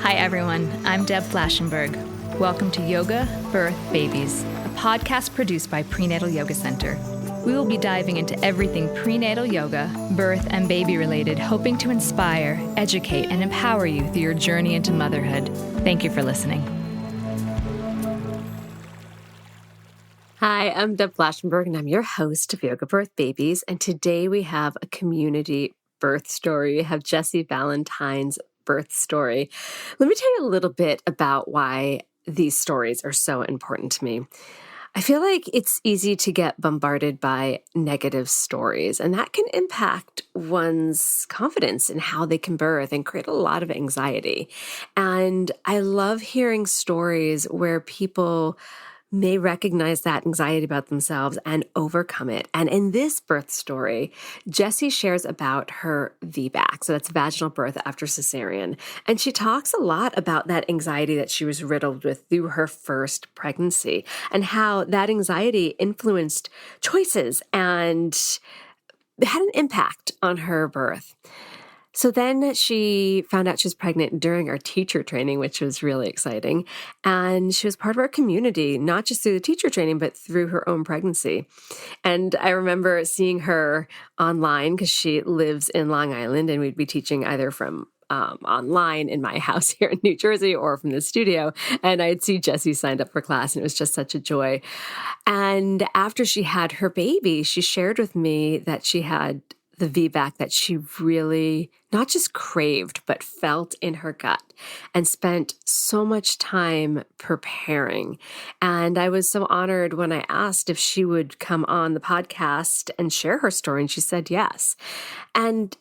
Hi everyone, I'm Deb Flashenberg. Welcome to Yoga, Birth, Babies, a podcast produced by Prenatal Yoga Center. We will be diving into everything prenatal yoga, birth, and baby related, hoping to inspire, educate, and empower you through your journey into motherhood. Thank you for listening. Hi, I'm Deb Flashenberg, and I'm your host of Yoga, Birth, Babies. And today we have a community birth story. We have Jessie Valentine's birth story. Let me tell you a little bit about why these stories are so important to me. I feel like it's easy to get bombarded by negative stories, and that can impact one's confidence in how they can birth and create a lot of anxiety. And I love hearing stories where people may recognize that anxiety about themselves and overcome it. And in this birth story, Jessie shares about her VBAC, so that's vaginal birth after cesarean. And she talks a lot about that anxiety that she was riddled with through her first pregnancy and how that anxiety influenced choices and had an impact on her birth. So then she found out she was pregnant during our teacher training, which was really exciting. And she was part of our community, not just through the teacher training, but through her own pregnancy. And I remember seeing her online because she lives in Long Island, and we'd be teaching either from online in my house here in New Jersey or from the studio. And I'd see Jessie signed up for class, and it was just such a joy. And after she had her baby, she shared with me that she had the VBAC that she really not just craved, but felt in her gut and spent so much time preparing. And I was so honored when I asked if she would come on the podcast and share her story, and she said yes. And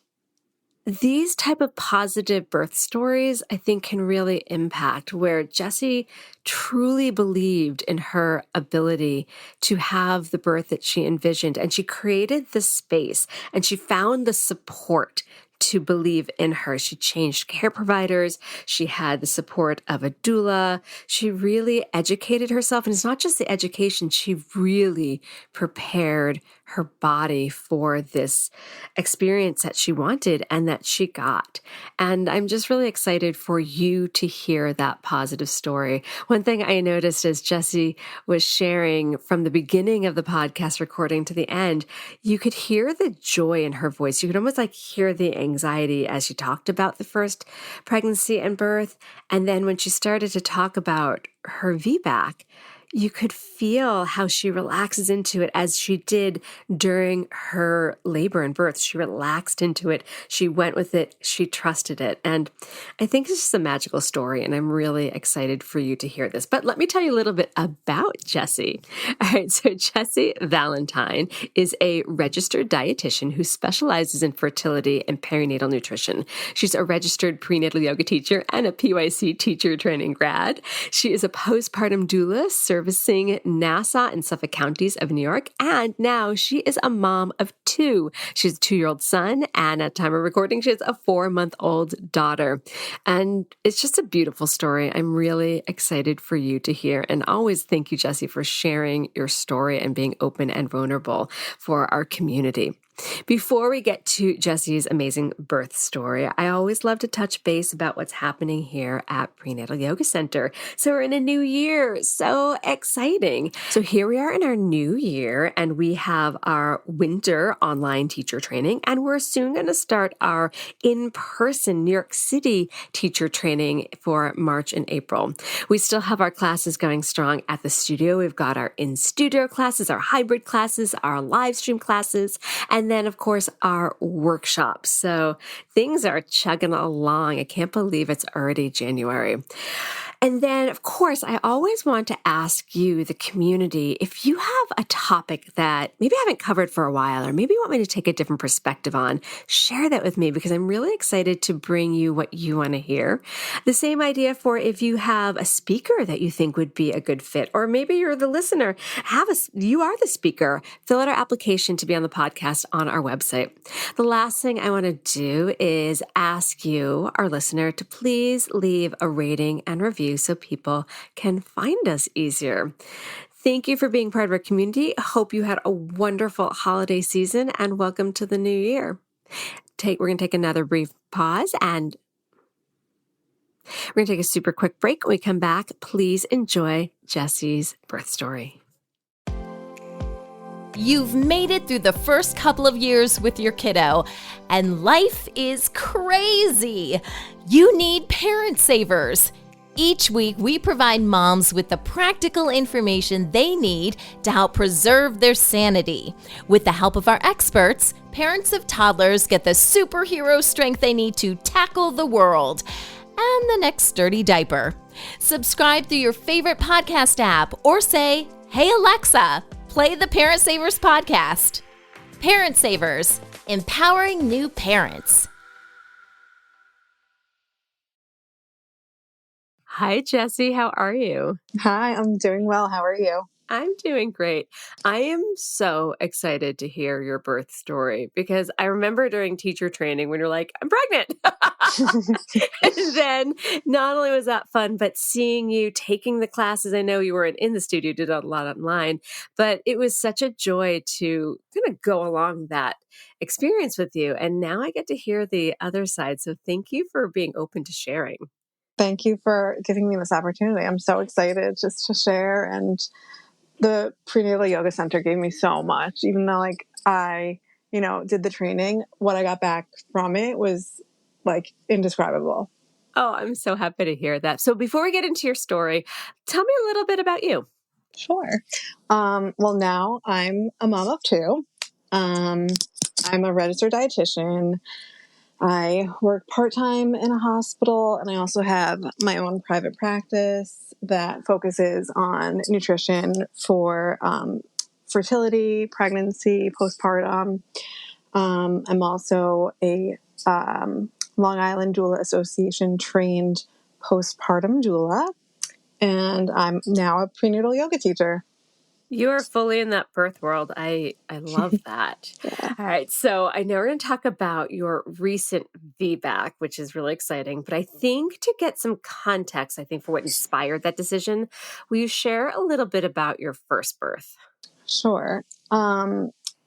these type of positive birth stories, I think, can really impact where Jessie truly believed in her ability to have the birth that she envisioned. And she created the space and she found the support to believe in her. She changed care providers. She had the support of a doula. She really educated herself. And it's not just the education, she really prepared her body for this experience that she wanted and that she got. And I'm just really excited for you to hear that positive story. One thing I noticed as Jessie was sharing from the beginning of the podcast recording to the end, you could hear the joy in her voice. You could almost like hear the anxiety as she talked about the first pregnancy and birth. And then when she started to talk about her VBAC, you could feel how she relaxes into it as she did during her labor and birth. She relaxed into it. She went with it. She trusted it. And I think it's just a magical story, and I'm really excited for you to hear this. But let me tell you a little bit about Jessie. All right, so Jessie Valentine is a registered dietitian who specializes in fertility and perinatal nutrition. She's a registered prenatal yoga teacher and a PYC teacher training grad. She is a postpartum doula servicing Nassau and Suffolk counties of New York. And now she is a mom of two. She has a 2-year-old son, and at time of recording, she has a 4-month-old daughter. And it's just a beautiful story. I'm really excited for you to hear. And always thank you, Jessie, for sharing your story and being open and vulnerable for our community. Before we get to Jessie's amazing birth story, I always love to touch base about what's happening here at Prenatal Yoga Center. So we're in a new year. So exciting. So here we are in our new year, and we have our winter online teacher training, and we're soon going to start our in-person New York City teacher training for March and April. We still have our classes going strong at the studio. We've got our in-studio classes, our hybrid classes, our live stream classes, and then, of course, our workshops. So things are chugging along. I can't believe it's already January. And then, of course, I always want to ask you, the community, if you have a topic that maybe I haven't covered for a while, or maybe you want me to take a different perspective on, share that with me, because I'm really excited to bring you what you want to hear. The same idea for if you have a speaker that you think would be a good fit, or maybe you're the listener, you are the speaker, fill out our application to be on the podcast on our website. The last thing I want to do is ask you, our listener, to please leave a rating and review so people can find us easier. Thank you for being part of our community. Hope you had a wonderful holiday season, and welcome to the new year. We're going to take another brief pause and we're going to take a super quick break. When we come back, please enjoy Jessie's birth story. You've made it through the first couple of years with your kiddo, and life is crazy. You need Parent Savers. Each week, we provide moms with the practical information they need to help preserve their sanity. With the help of our experts, parents of toddlers get the superhero strength they need to tackle the world and the next sturdy diaper. Subscribe through your favorite podcast app or say, "Hey Alexa, play the Parent Savers podcast." Parent Savers, empowering new parents. Hi, Jessie. How are you? Hi, I'm doing well. How are you? I'm doing great. I am so excited to hear your birth story because I remember during teacher training when you're like, I'm pregnant. And then not only was that fun, but seeing you taking the classes, I know you weren't in the studio, did a lot online, but it was such a joy to kind of go along that experience with you. And now I get to hear the other side. So thank you for being open to sharing. Thank you for giving me this opportunity. I'm so excited just to share. And the Prenatal Yoga Center gave me so much, even though I did the training, what I got back from it was indescribable. Oh, I'm so happy to hear that. So before we get into your story, tell me a little bit about you. Sure. Well, now I'm a mom of two. I'm a registered dietitian. I work part-time in a hospital, and I also have my own private practice that focuses on nutrition for fertility, pregnancy, postpartum. I'm also a Long Island Doula Association trained postpartum doula, and I'm now a prenatal yoga teacher. You are fully in that birth world. I love that. Yeah. All right. So I know we're going to talk about your recent VBAC, which is really exciting. But I think to get some context, for what inspired that decision, will you share a little bit about your first birth? Sure.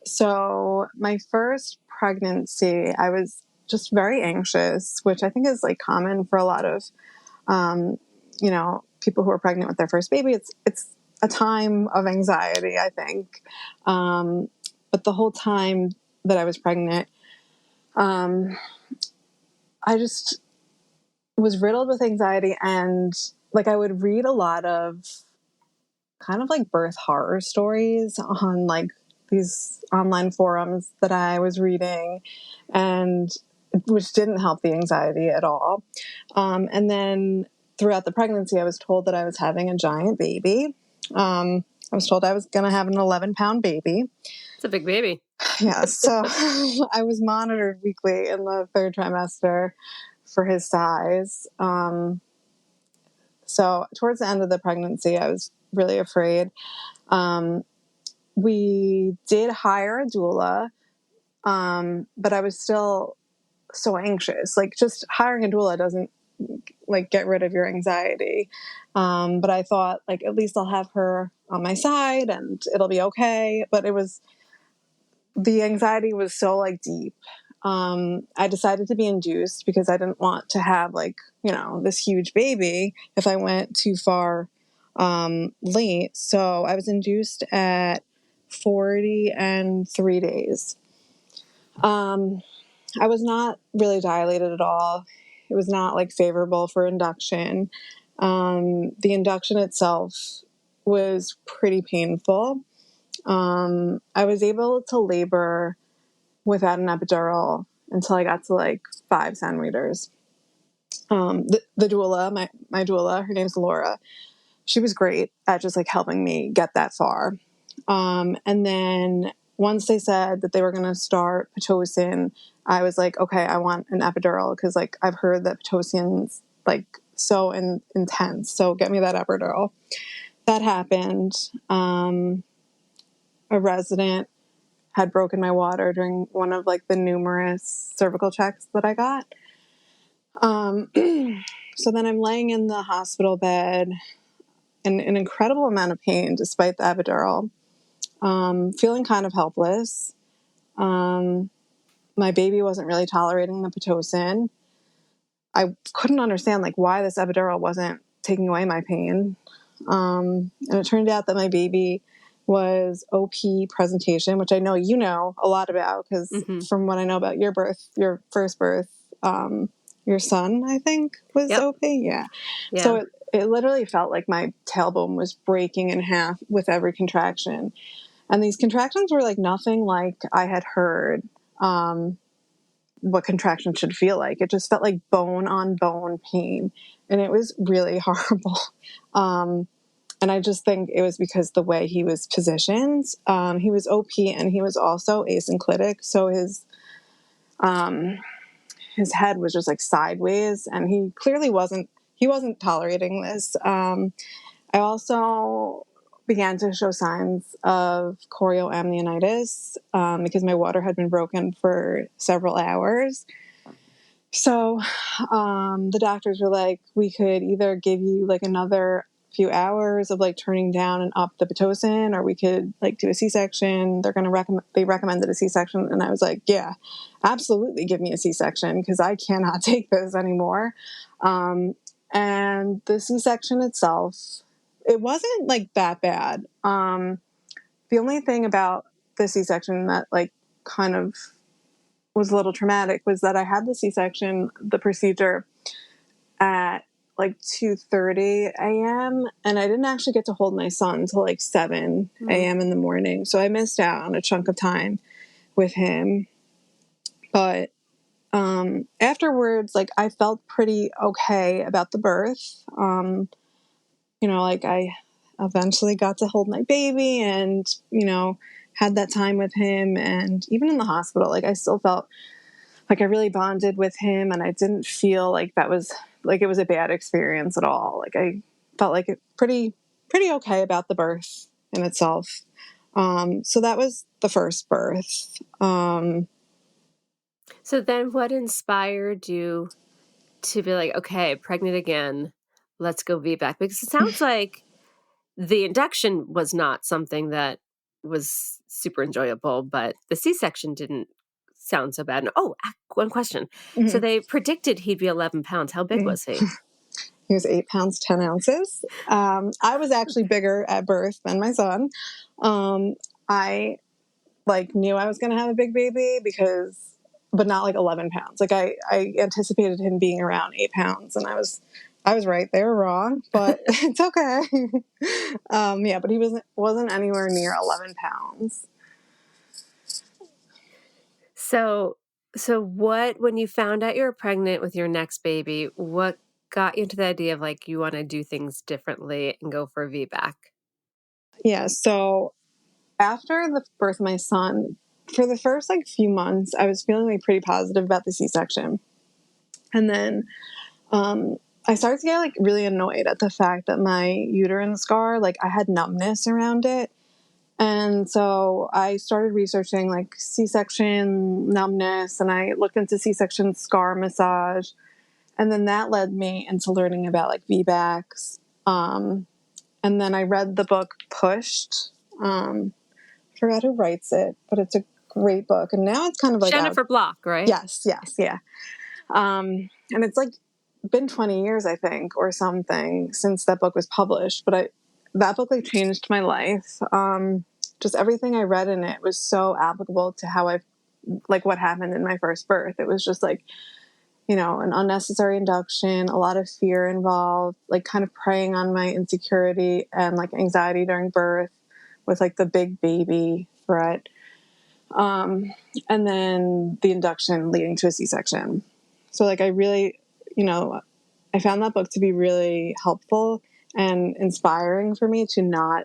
So my first pregnancy, I was just very anxious, which I think is common for a lot of, people who are pregnant with their first baby. It's a time of anxiety, I think. But the whole time that I was pregnant, I just was riddled with anxiety, and I would read a lot of kind of birth horror stories on these online forums that I was reading, and which didn't help the anxiety at all. And then throughout the pregnancy, I was told that I was having a giant baby. I was told I was going to have an 11-pound baby. It's a big baby. Yeah. So I was monitored weekly in the third trimester for his size. So towards the end of the pregnancy, I was really afraid. We did hire a doula, but I was still so anxious. Just hiring a doula doesn't get rid of your anxiety. But I thought at least I'll have her on my side and it'll be okay. But the anxiety was so deep. I decided to be induced because I didn't want to have this huge baby if I went too far late. So I was induced at 40 and 3 days. I was not really dilated at all. It was not favorable for induction. The induction itself was pretty painful. I was able to labor without an epidural until I got to 5 centimeters. The doula, my doula, her name's Laura. She was great at just helping me get that far. And then once they said that they were going to start Pitocin, I was okay, I want an epidural because I've heard that Pitocin's so intense. So get me that epidural. That happened. A resident had broken my water during one of the numerous cervical checks that I got. So then I'm laying in the hospital bed in an incredible amount of pain despite the epidural, feeling kind of helpless. my baby wasn't really tolerating the Pitocin. I couldn't understand like why this epidural wasn't taking away my pain. And it turned out that my baby was OP presentation, which I know you know a lot about because from what I know about your birth, your first birth, your son, I think, was OP. Yeah. So it literally felt like my tailbone was breaking in half with every contraction. And these contractions were like nothing like I had heard what contractions should feel like. It just felt like bone on bone pain. And it was really horrible. And I just think it was because the way he was positioned. He was OP and he was also asynclitic. So his head was just like sideways, and he clearly wasn't tolerating this. I also began to show signs of chorioamnionitis because my water had been broken for several hours. So the doctors were like, we could either give you like another few hours of like turning down and up the Pitocin, or we could like do a C-section. They recommended a C-section. And I was like, yeah, absolutely give me a C-section because I cannot take this anymore. And the C-section itself, it wasn't like that bad. The only thing about the C-section that like kind of was a little traumatic was that I had the C-section, the procedure at like 2:30 a.m. and I didn't actually get to hold my son until like 7 a.m. in the morning. So I missed out on a chunk of time with him. But afterwards, like I felt pretty okay about the birth. Like I eventually got to hold my baby and, had that time with him. And even in the hospital, like I still felt like I really bonded with him, and I didn't feel like that was like it was a bad experience at all. Like I felt like it pretty okay about the birth in itself. So that was the first birth. So then what inspired you to be like, okay, pregnant again, let's go VBAC? Because it sounds like the induction was not something that was super enjoyable, but the C-section didn't sound so bad. Oh, one question. Mm-hmm. So they predicted he'd be 11 pounds. How big was he? He was 8 pounds, 10 ounces. I was actually bigger at birth than my son. I like knew I was going to have a big baby but not like 11 pounds. Like I anticipated him being around 8 pounds, and I was right. They were wrong, but it's okay. But he wasn't anywhere near 11 pounds. So when you found out you were pregnant with your next baby, what got you into the idea of like, you want to do things differently and go for a VBAC? Yeah. So after the birth of my son, for the first like few months, I was feeling like pretty positive about the C-section. And then, I started to get like really annoyed at the fact that my uterine scar, like I had numbness around it. And so I started researching like C-section numbness, and I looked into C-section scar massage. And then that led me into learning about like VBACs. And then I read the book Pushed. Forgot who writes it, but it's a great book. And now it's kind of like Jennifer Block, right? Yes, yeah. And it's like been 20 years, I think, or something since that book was published. But that book like changed my life. Just everything I read in it was so applicable to how what happened in my first birth. It was just like, an unnecessary induction, a lot of fear involved, like kind of preying on my insecurity and like anxiety during birth with like the big baby threat. And then the induction leading to a C-section. So like I really, I found that book to be really helpful and inspiring for me to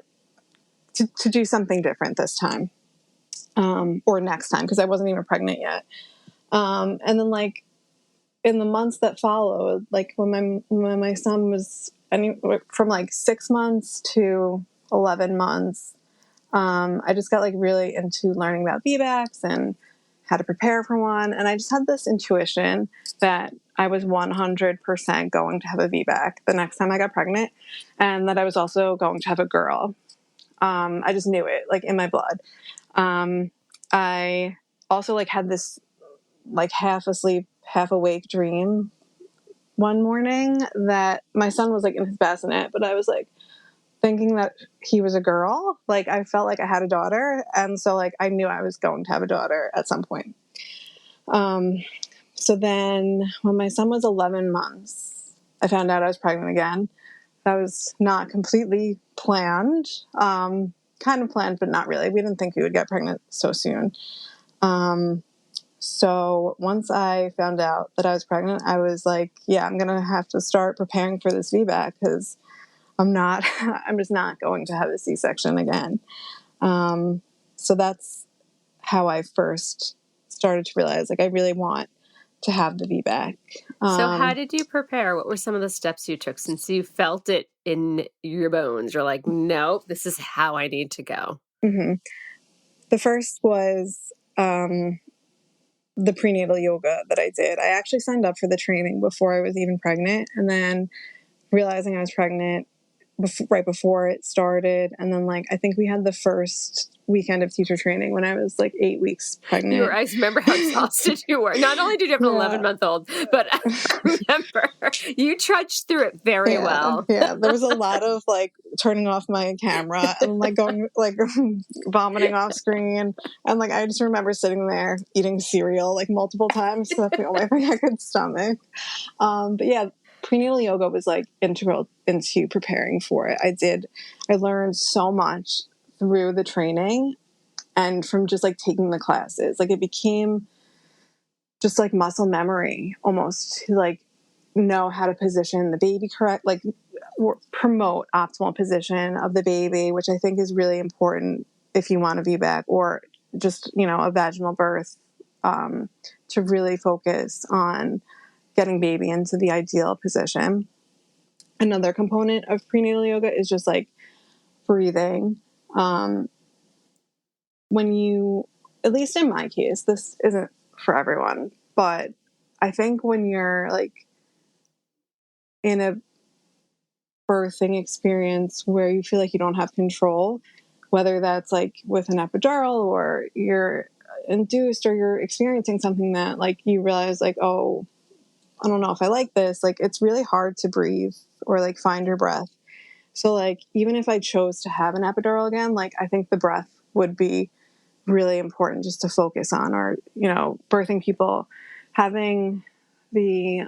do something different this time, or next time, because I wasn't even pregnant yet. And then like in the months that followed, like when my son was from like 6 months to 11 months, I just got like really into learning about VBACs and how to prepare for one. And I just had this intuition that I was 100% going to have a VBAC the next time I got pregnant, and that I was also going to have a girl. I just knew it like in my blood. I also like had this like half asleep, half awake dream one morning that my son was like in his bassinet, but I was like thinking that he was a girl. Like I felt like I had a daughter. And so like I knew I was going to have a daughter at some point. So then when my son was 11 months, I found out I was pregnant again. That was not completely planned. Kind of planned, but not really. We didn't think we would get pregnant so soon. So once I found out that I was pregnant, I was like, yeah, I'm going to have to start preparing for this VBAC because I'm just not going to have a C-section again. So that's how I first started to realize, like, I really want to have the VBAC. So how did you prepare? What were some of the steps you took since you felt it in your bones? You're like, nope, this is how I need to go. Mm-hmm. The first was the prenatal yoga that I did. I actually signed up for the training before I was even pregnant, and then realizing I was pregnant right before it started. And then like, I think we had the first weekend of teacher training when I was like 8 weeks pregnant. I remember how exhausted you were. Not only did you have an 11-month-old, but I remember you trudged through it very well. Yeah. There was a lot of like turning off my camera and like going like vomiting off screen. And like, I just remember sitting there eating cereal like multiple times. So that's the only thing I could stomach. But yeah, prenatal yoga was like integral into preparing for it. I learned so much through the training and from just like taking the classes. Like it became just like muscle memory almost to like know how to position the baby correct, like promote optimal position of the baby, which I think is really important if you want a VBAC or just, a vaginal birth, to really focus on getting baby into the ideal position. Another component of prenatal yoga is just like breathing. When you, at least in my case, this isn't for everyone, but I think when you're like in a birthing experience where you feel like you don't have control, whether that's like with an epidural or you're induced or you're experiencing something that like you realize like, oh, I don't know if I like this, like it's really hard to breathe or like find your breath. So like, even if I chose to have an epidural again, like I think the breath would be really important just to focus on, or, birthing people having the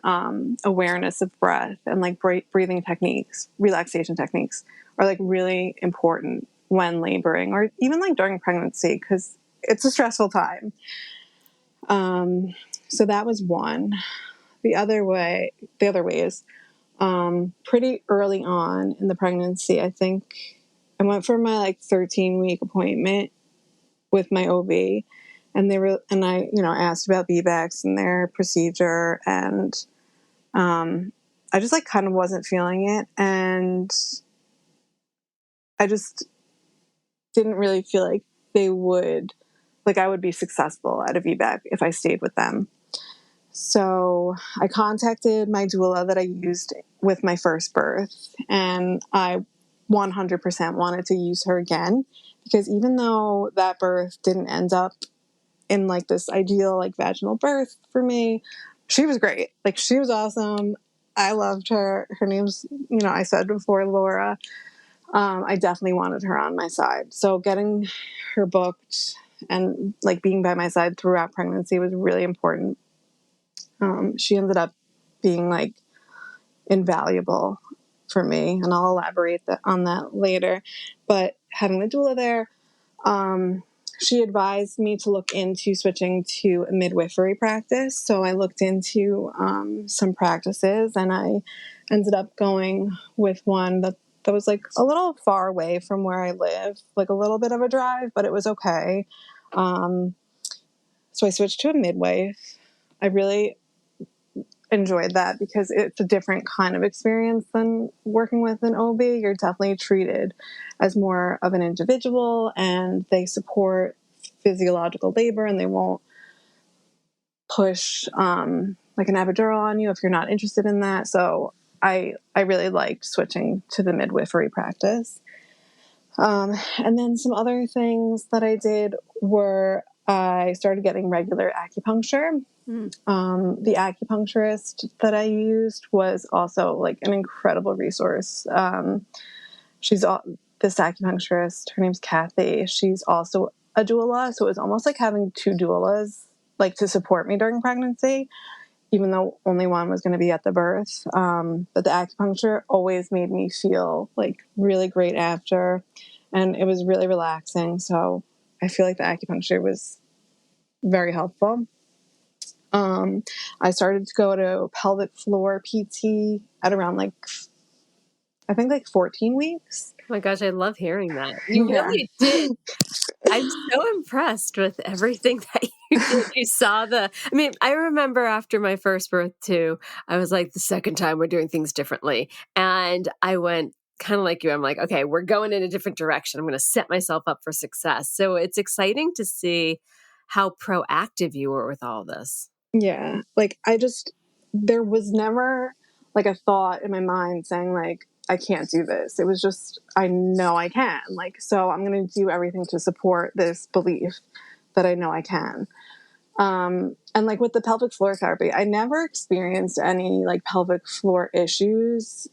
awareness of breath and like breathing techniques, relaxation techniques are like really important when laboring or even like during pregnancy, because it's a stressful time. So that was one. The other way is pretty early on in the pregnancy. I think I went for my like 13-week appointment with my OB, and I asked about VBACs and their procedure, and I just like kind of wasn't feeling it, and I just didn't really feel like I would be successful at a VBAC if I stayed with them. So I contacted my doula that I used with my first birth, and I 100% wanted to use her again, because even though that birth didn't end up in like this ideal like vaginal birth for me, she was great. Like she was awesome. I loved her. Her name's, I said before, Laura. I definitely wanted her on my side. So getting her booked and like being by my side throughout pregnancy was really important. She ended up being like invaluable for me, and I'll elaborate on that later. But having the doula there, she advised me to look into switching to a midwifery practice. So I looked into some practices, and I ended up going with one that was like a little far away from where I live, like a little bit of a drive, but it was okay. So I switched to a midwife. I really enjoyed that because it's a different kind of experience than working with an OB. You're definitely treated as more of an individual, and they support physiological labor, and they won't push like an epidural on you if you're not interested in that. So I really liked switching to the midwifery practice. And then some other things that I did were I started getting regular acupuncture. The acupuncturist that I used was also like an incredible resource. This acupuncturist, her name's Kathy. She's also a doula. So it was almost like having two doulas, like to support me during pregnancy, even though only one was going to be at the birth. But the acupuncture always made me feel like really great after, and it was really relaxing. So I feel like the acupuncture was very helpful. I started to go to pelvic floor PT at around I think 14 weeks. Oh my gosh, I love hearing that. You Yeah. really did. I'm so impressed with everything that you did. You saw I remember after my first birth too, I was like, the second time we're doing things differently. And I went kind of like you. I'm like, okay, we're going in a different direction. I'm going to set myself up for success. So it's exciting to see how proactive you were with all this. Yeah. There was never like a thought in my mind saying like, I can't do this. It was just, I know I can. So I'm going to do everything to support this belief that I know I can. And with the pelvic floor therapy, I never experienced any pelvic floor issues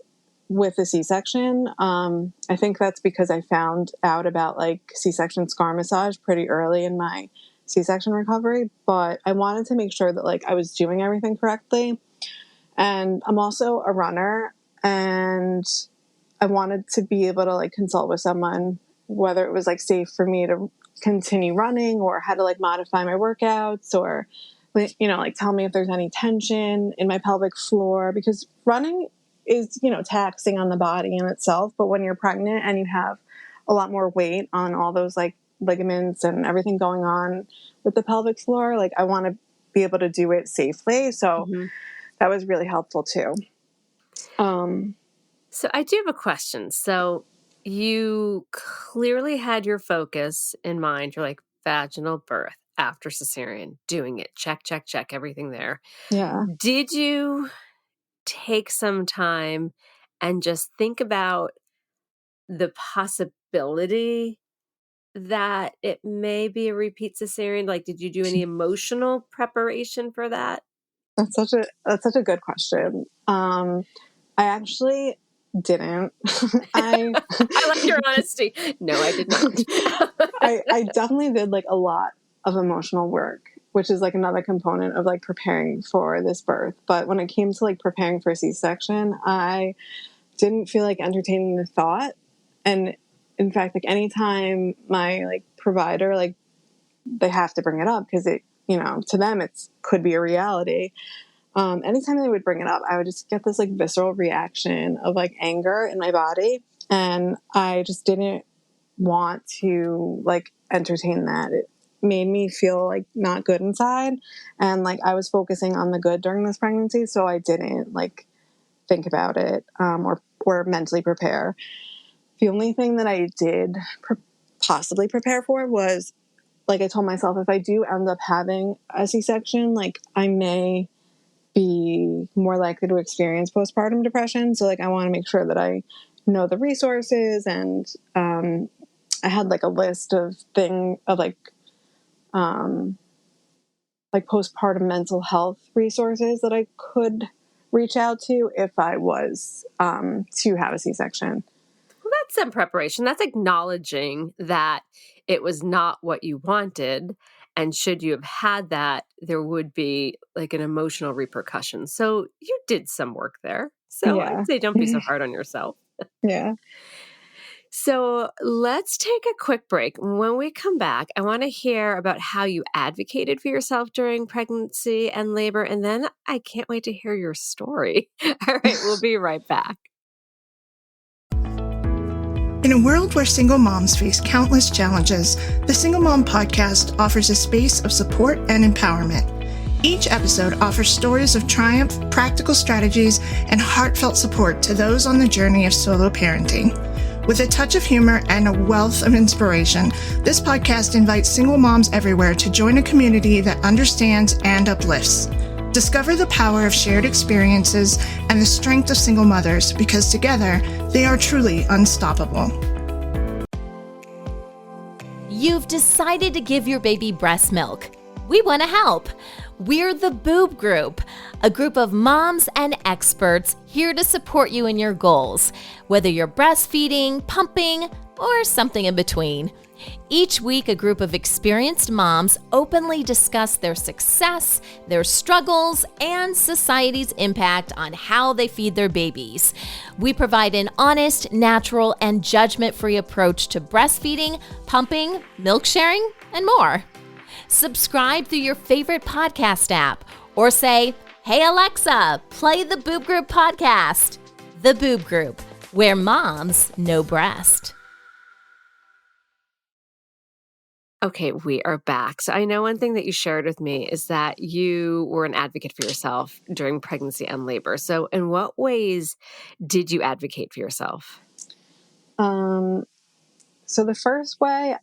with the C-section. I think that's because I found out about C-section scar massage pretty early in my C-section recovery, but I wanted to make sure that I was doing everything correctly. And I'm also a runner, and I wanted to be able to consult with someone, whether it was safe for me to continue running or how to modify my workouts, or, tell me if there's any tension in my pelvic floor, because running is, taxing on the body in itself. But when you're pregnant and you have a lot more weight on all those ligaments and everything going on with the pelvic floor, I want to be able to do it safely. So that was really helpful too. So I do have a question. So you clearly had your focus in mind. You're like, vaginal birth after cesarean, doing it. Check, check, check, everything there. Yeah. Did you take some time and just think about the possibility that it may be a repeat cesarean? Did you do any emotional preparation for that? That's such a good question. I actually didn't. I like your honesty. No, I did not. I definitely did a lot of emotional work, which is another component of preparing for this birth. But when it came to preparing for a C-section, I didn't feel like entertaining the thought. And in fact, anytime my provider, they have to bring it up because it, to them, could be a reality. Anytime they would bring it up, I would just get this visceral reaction of anger in my body. And I just didn't want to entertain that. It made me feel not good inside. And I was focusing on the good during this pregnancy. So I didn't think about it, or mentally prepare. The only thing that I did possibly prepare for was, I told myself, if I do end up having a C-section, I may be more likely to experience postpartum depression. So I want to make sure that I know the resources, and I had a list of postpartum mental health resources that I could reach out to if I was to have a C-section. Well, that's some preparation. That's acknowledging that it was not what you wanted. And should you have had that, there would be an emotional repercussion. So you did some work there. So Yeah. I'd say don't be so hard on yourself. Yeah. So let's take a quick break. When we come back, I want to hear about how you advocated for yourself during pregnancy and labor. And then I can't wait to hear your story. All right, we'll be right back. In a world where single moms face countless challenges, the Single Mom Podcast offers a space of support and empowerment. Each episode offers stories of triumph, practical strategies, and heartfelt support to those on the journey of solo parenting. With a touch of humor and a wealth of inspiration, this podcast invites single moms everywhere to join a community that understands and uplifts. Discover the power of shared experiences and the strength of single mothers, because together they are truly unstoppable. You've decided to give your baby breast milk. We want to help. We're the Boob Group, a group of moms and experts here to support you in your goals, whether you're breastfeeding, pumping, or something in between. Each week, a group of experienced moms openly discuss their success, their struggles, and society's impact on how they feed their babies. We provide an honest, natural, and judgment-free approach to breastfeeding, pumping, milk sharing, and more. Subscribe through your favorite podcast app or say, "Hey Alexa, play the Boob Group podcast." The Boob Group, where moms know breast. Okay, we are back. So I know one thing that you shared with me is that you were an advocate for yourself during pregnancy and labor. So in what ways did you advocate for yourself? So the first way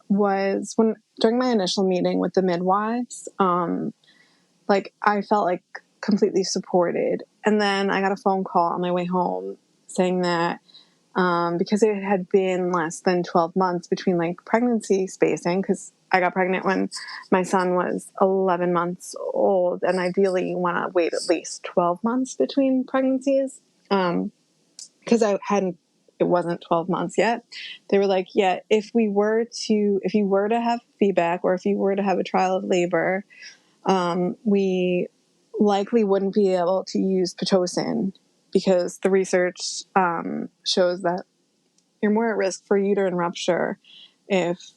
was during my initial meeting with the midwives, I felt like completely supported. And then I got a phone call on my way home saying that because it had been less than 12 months between like pregnancy spacing, because I got pregnant when my son was 11 months old, and ideally you want to wait at least 12 months between pregnancies, because it wasn't 12 months yet. They were like, yeah, if you were to have VBAC, or if you were to have a trial of labor, we likely wouldn't be able to use Pitocin, because the research shows that you're more at risk for uterine rupture if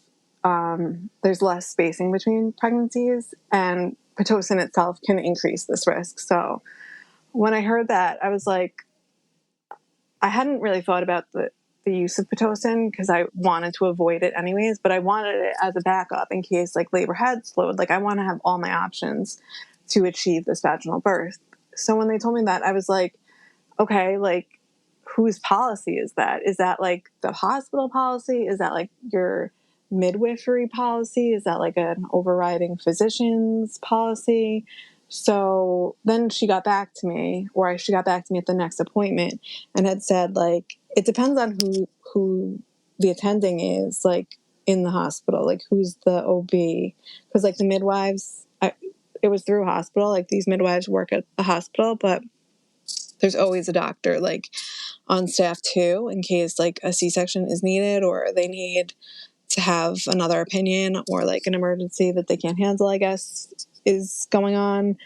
there's less spacing between pregnancies, and Pitocin itself can increase this risk. So when I heard that, I was like, I hadn't really thought about the use of Pitocin because I wanted to avoid it anyways, but I wanted it as a backup in case like labor had slowed. Like I want to have all my options to achieve this vaginal birth. So when they told me that, I was like, okay, like whose policy is that? Is that like the hospital policy? Is that like your midwifery policy? Is that like an overriding physician's policy? So then she got back to me at the next appointment and had said, like, it depends on who the attending is, like, in the hospital, like, who's the OB. Because, like, the midwives, it was through a hospital. Like, these midwives work at the hospital, but there's always a doctor, like, on staff, too, in case, like, a C-section is needed or they need to have another opinion or, like, an emergency that they can't handle, I guess, is going on.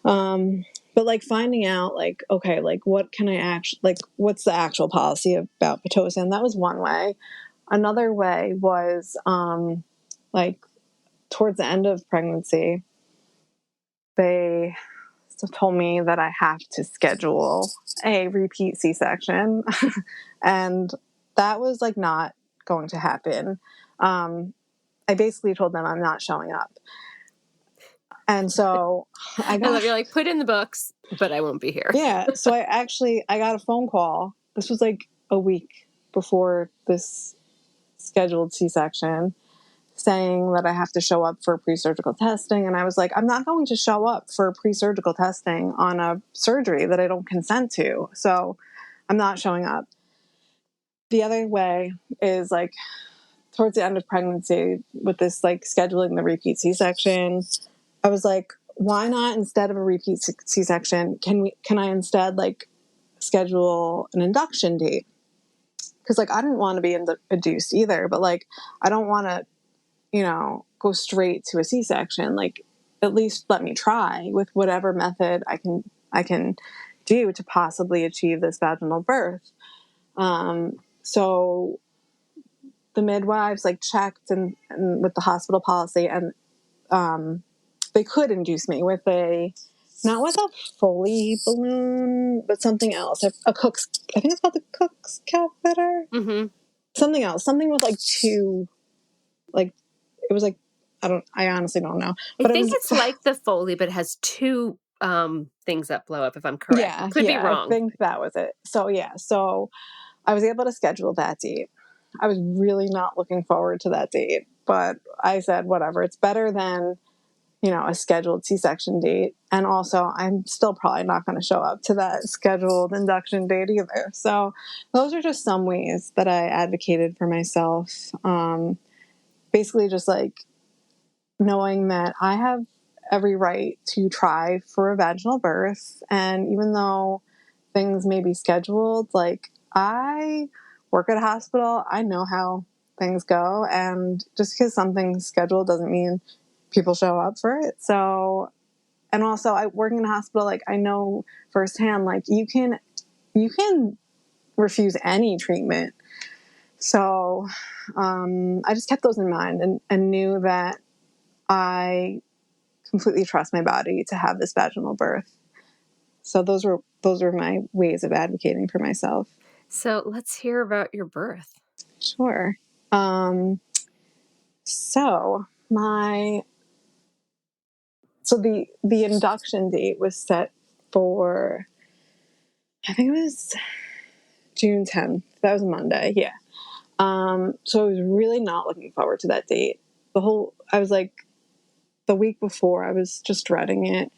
But like finding out like, okay, like what can I actually, like what's the actual policy about Pitocin? That was one way. Another way was, like towards the end of pregnancy, they told me that I have to schedule a repeat C-section. And that was like not going to happen. I basically told them I'm not showing up. And so I love you're like, put in the books, but I won't be here. Yeah. So I got a phone call. This was like a week before this scheduled C-section, saying that I have to show up for pre-surgical testing. And I was like, I'm not going to show up for pre-surgical testing on a surgery that I don't consent to. So I'm not showing up. The other way is like towards the end of pregnancy with this, like scheduling the repeat C-section, I was like, why not, instead of a repeat C-section, can I instead like schedule an induction date? Because like I didn't want to be induced either, but like I don't want to, go straight to a C-section. Like at least let me try with whatever method I can do to possibly achieve this vaginal birth. So the midwives like checked and with the hospital policy, and they could induce me with not with a Foley balloon, but something else. A Cook's, I think it's called the Cook's catheter. Mm-hmm. Something else. Something with like two, like, it was like, I honestly don't know. But I think it's like the Foley, but it has two things that blow up, if I'm correct. Yeah. Could be wrong. I think that was it. So yeah. So I was able to schedule that date. I was really not looking forward to that date, but I said, whatever, it's better than, a scheduled C-section date. And also I'm still probably not going to show up to that scheduled induction date either. So those are just some ways that I advocated for myself. basically just like knowing that I have every right to try for a vaginal birth. And even though things may be scheduled, like I work at a hospital, I know how things go. And just because something's scheduled doesn't mean people show up for it. So, and also I working in a hospital, like I know firsthand, like you can refuse any treatment. So, I just kept those in mind and knew that I completely trust my body to have this vaginal birth. So those were my ways of advocating for myself. So let's hear about your birth. Sure. So the induction date was set for, I think it was June 10th. That was a Monday. Yeah. So I was really not looking forward to that date. I was like, the week before I was just dreading it,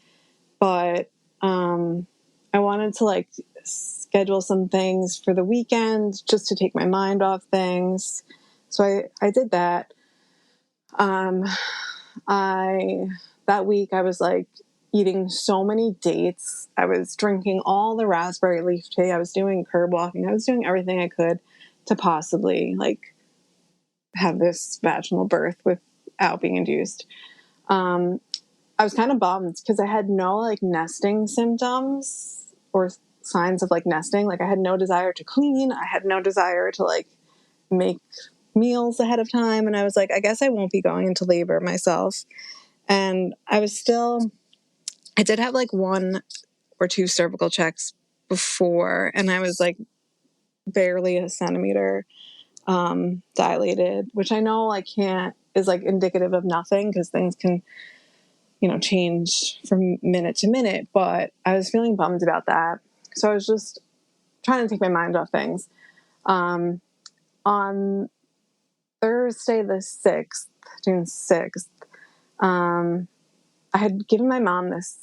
but, I wanted to like schedule some things for the weekend just to take my mind off things. So I did that. That week I was like eating so many dates. I was drinking all the raspberry leaf tea. I was doing curb walking. I was doing everything I could to possibly like have this vaginal birth without being induced. I was kind of bummed because I had no like nesting symptoms or signs of like nesting. Like I had no desire to clean. I had no desire to like make meals ahead of time. And I was like, I guess I won't be going into labor myself. And I did have like 1 or 2 cervical checks before, and I was like barely a centimeter dilated, which I know like is like indicative of nothing because things can, change from minute to minute, but I was feeling bummed about that. So I was just trying to take my mind off things. On Thursday, June 6th, I had given my mom this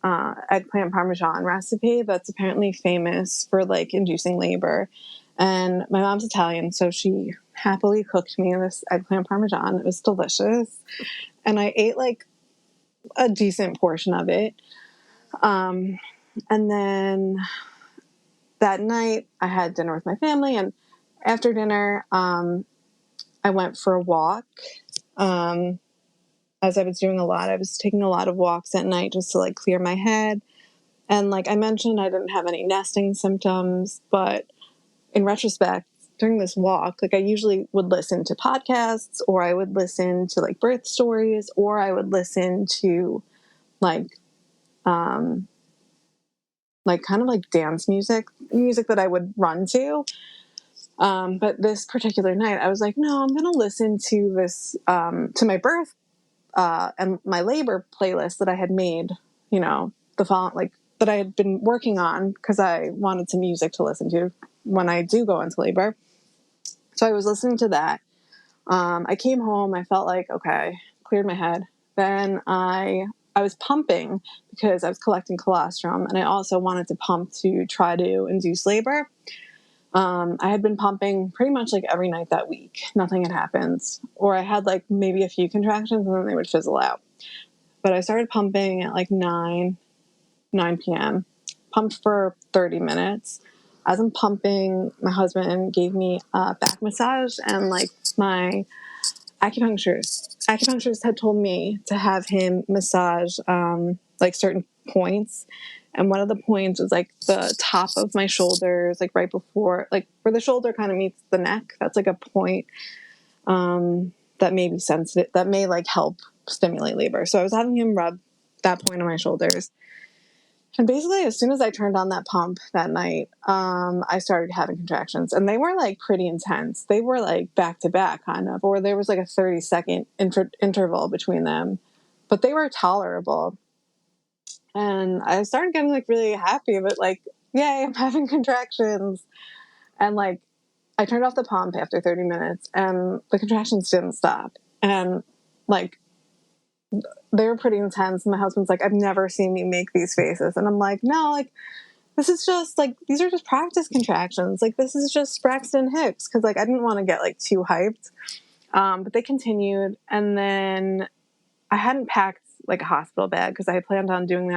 eggplant parmesan recipe that's apparently famous for like inducing labor. And my mom's Italian, so she happily cooked me this eggplant parmesan. It was delicious. And I ate like a decent portion of it. And then that night I had dinner with my family, and after dinner, I went for a walk. As I was doing I was taking a lot of walks at night just to like clear my head. And like I mentioned, I didn't have any nesting symptoms, but in retrospect, during this walk, like I usually would listen to podcasts, or I would listen to like birth stories, or I would listen to like kind of like dance music that I would run to. But this particular night I was like, no, I'm going to listen to this, to my birth, and my labor playlist that I had made, that I had been working on because I wanted some music to listen to when I do go into labor. So I was listening to that. I came home. I felt like, okay, cleared my head. Then I was pumping because I was collecting colostrum, and I also wanted to pump to try to induce labor. I had been pumping pretty much like every night that week. Nothing had happened. Or I had like maybe a few contractions and then they would fizzle out. But I started pumping at like 9 p.m. Pumped for 30 minutes. As I'm pumping, my husband gave me a back massage, and like my acupuncturist had told me to have him massage like certain points. And one of the points was like the top of my shoulders, like right before, like where the shoulder kind of meets the neck. That's like a point that may be sensitive, that may like help stimulate labor. So I was having him rub that point on my shoulders. And basically, as soon as I turned on that pump that night, I started having contractions. And they were like pretty intense. They were like back to back kind of, or there was like a 30-second interval between them. But they were tolerable. And I started getting like really happy about like, yay, I'm having contractions. And like, I turned off the pump after 30 minutes and the contractions didn't stop. And like, they were pretty intense. And my husband's like, I've never seen you make these faces. And I'm like, no, like, this is just like, these are just practice contractions. Like, this is just Braxton Hicks. Cause like, I didn't want to get like too hyped. But they continued. And then I hadn't packed like a hospital bag because I had planned on doing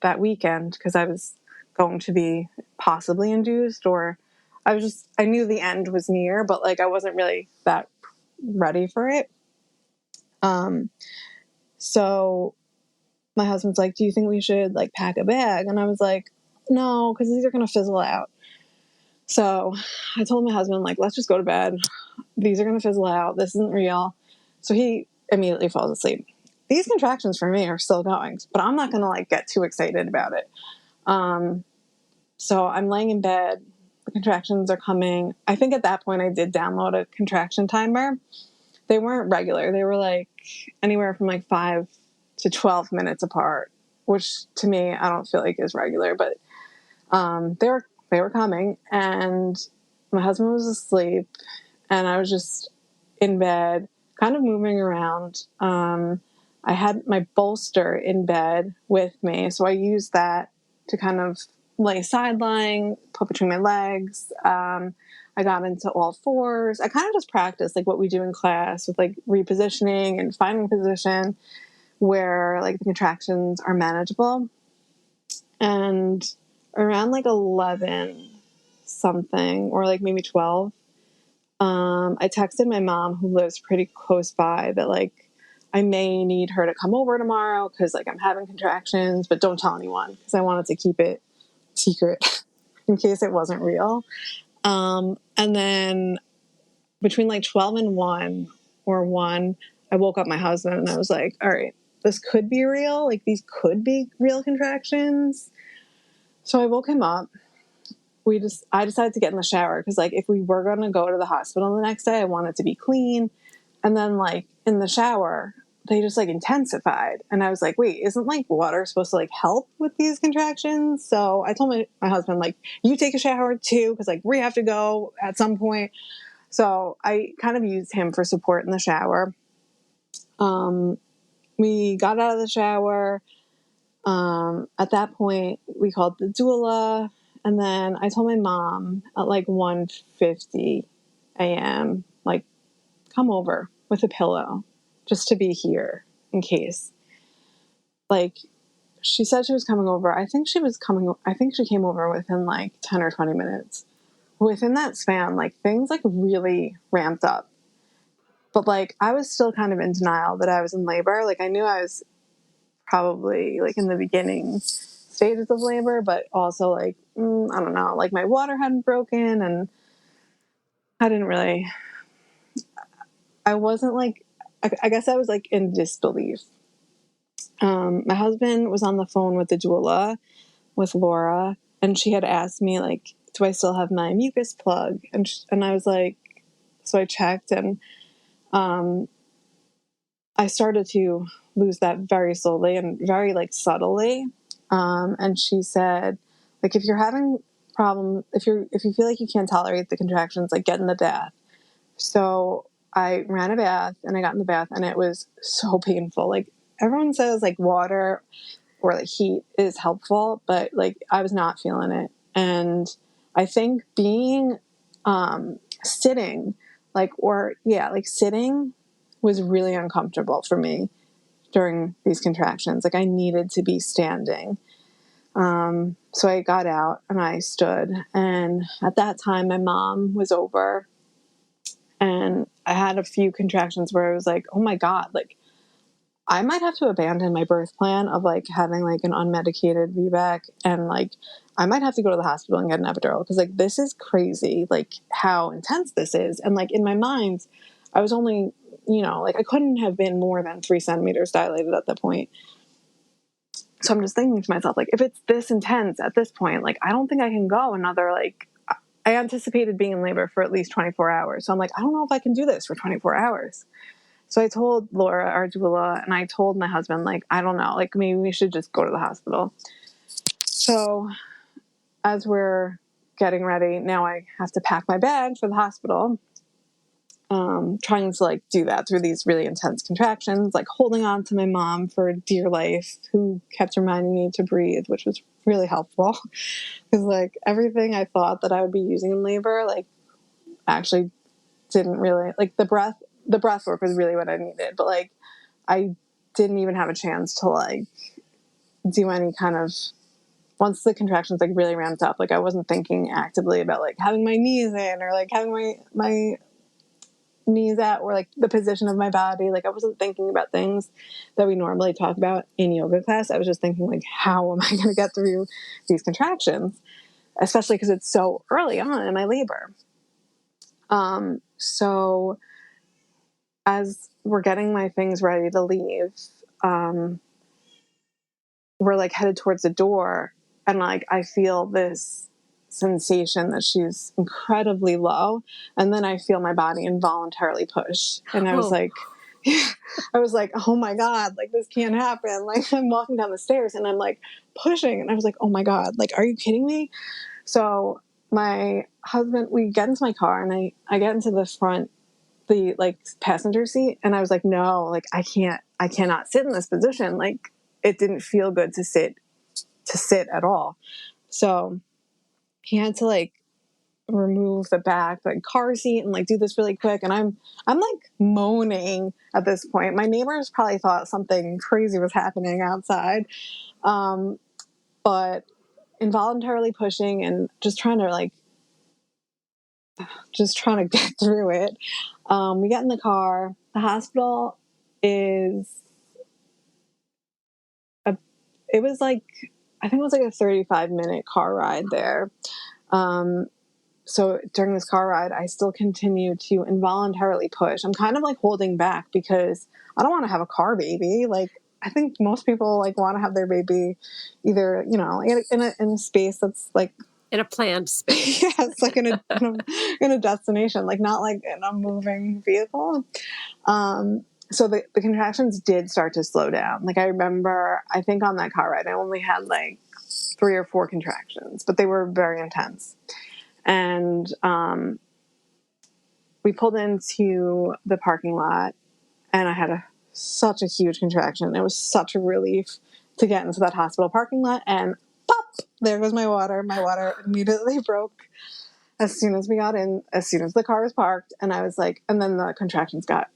that weekend because I was going to be possibly induced, or I knew the end was near, but like I wasn't really that ready for it. So my husband's like, do you think we should like pack a bag? And I was like, no, because these are going to fizzle out. So I told my husband, like, let's just go to bed. These are going to fizzle out. This isn't real. So he immediately falls asleep. These contractions for me are still going, but I'm not going to like get too excited about it. So I'm laying in bed. The contractions are coming. I think at that point I did download a contraction timer. They weren't regular. They were like anywhere from like 5 to 12 minutes apart, which to me, I don't feel like is regular, but they were coming, and my husband was asleep, and I was just in bed, kind of moving around. I had my bolster in bed with me, so I used that to kind of lay side lying, put between my legs. I got into all fours. I kind of just practiced like what we do in class with like repositioning and finding position where like the contractions are manageable. And around like 11 something, or like maybe 12, I texted my mom, who lives pretty close by, that like I may need her to come over tomorrow because like I'm having contractions, but don't tell anyone, because I wanted to keep it secret in case it wasn't real. And then between like 12 and 1 or 1, I woke up my husband and I was like, all right, this could be real. Like these could be real contractions. So I woke him up. I decided to get in the shower because like if we were going to go to the hospital the next day, I wanted to be clean. And then like in the shower, they just like intensified. And I was like, wait, isn't like water supposed to like help with these contractions? So I told my husband, like, you take a shower too, because like we have to go at some point. So I kind of used him for support in the shower. We got out of the shower. At that point, we called the doula. And then I told my mom at like 1:50 a.m., like, come over with a pillow just to be here in case. Like, she said she was coming over. I think she came over within like 10 or 20 minutes. Within that span, like things like really ramped up. But like I was still kind of in denial that I was in labor. Like I knew I was probably like in the beginning stages of labor, but also like, I don't know, like my water hadn't broken, and I wasn't like, I guess I was like in disbelief. My husband was on the phone with the doula, with Laura, and she had asked me like, do I still have my mucus plug? And I was like, so I checked, and I started to lose that very slowly and very like subtly. And she said, like, if you're having problems, if you feel like you can't tolerate the contractions, like get in the bath. So I ran a bath and I got in the bath, and it was so painful. Like everyone says like water or like heat is helpful, but like I was not feeling it. And I think being sitting sitting was really uncomfortable for me during these contractions. Like I needed to be standing. So I got out and I stood, and at that time my mom was over, and I had a few contractions where I was like, oh my God, like I might have to abandon my birth plan of like having like an unmedicated VBAC, and like I might have to go to the hospital and get an epidural, because like this is crazy, like how intense this is. And like in my mind, I was only, like I couldn't have been more than 3 centimeters dilated at that point. So I'm just thinking to myself, like, if it's this intense at this point, like, I don't think I can go another, like, I anticipated being in labor for at least 24 hours. So I'm like, I don't know if I can do this for 24 hours. So I told Laura, our doula, and I told my husband, like, I don't know, like, maybe we should just go to the hospital. So as we're getting ready, now I have to pack my bag for the hospital. Trying to like do that through these really intense contractions, like holding on to my mom for dear life, who kept reminding me to breathe, which was really helpful, because like everything I thought that I would be using in labor, like actually didn't really, like the breath the breath work was really what I needed, but like, I didn't even have a chance to like do any kind of, once the contractions like really ramped up, like I wasn't thinking actively about like having my knees in or like having my knees at, or like the position of my body. Like I wasn't thinking about things that we normally talk about in yoga class. I was just thinking like, how am I going to get through these contractions, especially because it's so early on in my labor. So as we're getting my things ready to leave, we're like headed towards the door, and like I feel this sensation that she's incredibly low, and then I feel my body involuntarily push, and I was like oh my God, like this can't happen. Like I'm walking down the stairs and I'm like pushing, and I was like, oh my God, like are you kidding me? So my husband, we get into my car, and I get into the front, the like passenger seat, and I was like, no, like I cannot sit in this position. Like it didn't feel good to sit at all. So he had to like remove the back like car seat and like do this really quick. And I'm like moaning at this point. My neighbors probably thought something crazy was happening outside. But involuntarily pushing and just trying to get through it. We get in the car. The hospital it was like, I think it was like a 35-minute car ride there. So during this car ride, I still continue to involuntarily push. I'm kind of like holding back because I don't want to have a car baby. Like I think most people like want to have their baby either, you know, in a space that's like in a planned space. Yeah, it's like in a destination, like not like in a moving vehicle. So the contractions did start to slow down. Like I remember, I think on that car ride, I only had like 3 or 4 contractions, but they were very intense. And we pulled into the parking lot, and I had such a huge contraction. It was such a relief to get into that hospital parking lot, and pop, there goes my water. My water immediately broke as soon as we got in, as soon as the car was parked. And I was like, and then the contractions got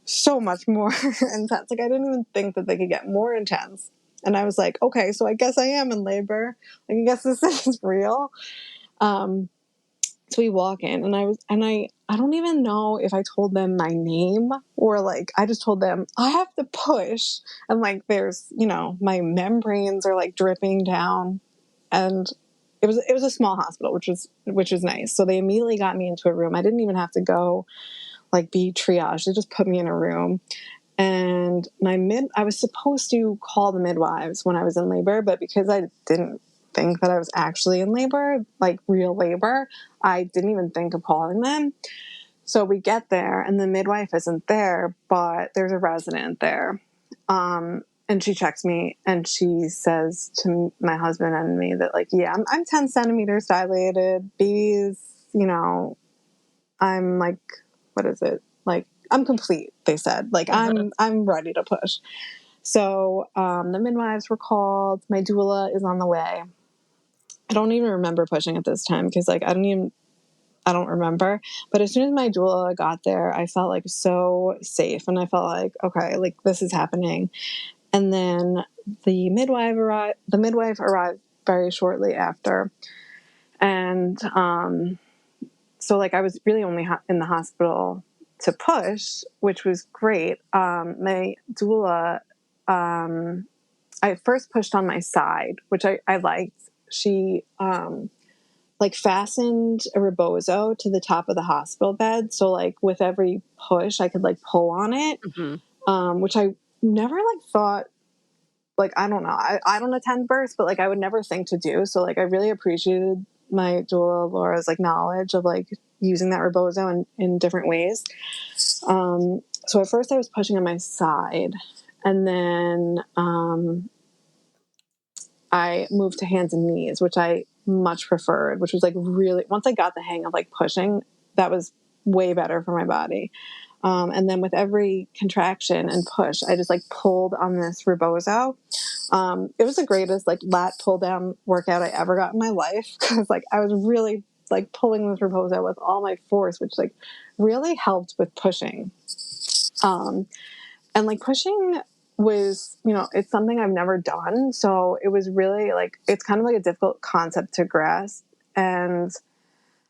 so much more intense. Like I didn't even think that they could get more intense. And I was like, okay, so I guess I am in labor. Like, I guess this is real. So we walk in, and I don't even know if I told them my name or like, I just told them I have to push. And like, there's, you know, my membranes are like dripping down, and it was a small hospital, which was nice. So they immediately got me into a room. I didn't even have to go like be triaged. They just put me in a room. And I was supposed to call the midwives when I was in labor, but because I didn't think that I was actually in labor, like real labor, I didn't even think of calling them. So we get there, and the midwife isn't there, but there's a resident there. And she checks me, and she says to my husband and me that like, yeah, I'm 10 centimeters dilated. Babies, you know, I'm like, what is it? Like, I'm complete, they said. Like, I'm ready to push. So the midwives were called. My doula is on the way. I don't even remember pushing at this time because, like, I don't remember. But as soon as my doula got there, I felt, like, so safe. And I felt like, okay, like, this is happening. And then the midwife arrived very shortly after. And so, like, I was really only in the hospital to push, which was great. My doula, I first pushed on my side, which I liked. She like fastened a rebozo to the top of the hospital bed. So like with every push, I could like pull on it, which I never like thought, like, I don't know. I don't attend births, but like I would never think to do. So like I really appreciated my doula Laura's like knowledge of like using that rebozo in different ways. So at first I was pushing on my side, and then I moved to hands and knees, which I much preferred, which was like really, once I got the hang of like pushing, that was way better for my body. And then with every contraction and push, I just like pulled on this rebozo. It was the greatest like lat pull down workout I ever got in my life, because like I was really like pulling this rebozo with all my force, which like really helped with pushing. And like pushing was, it's something I've never done. So it was really like, it's kind of like a difficult concept to grasp. And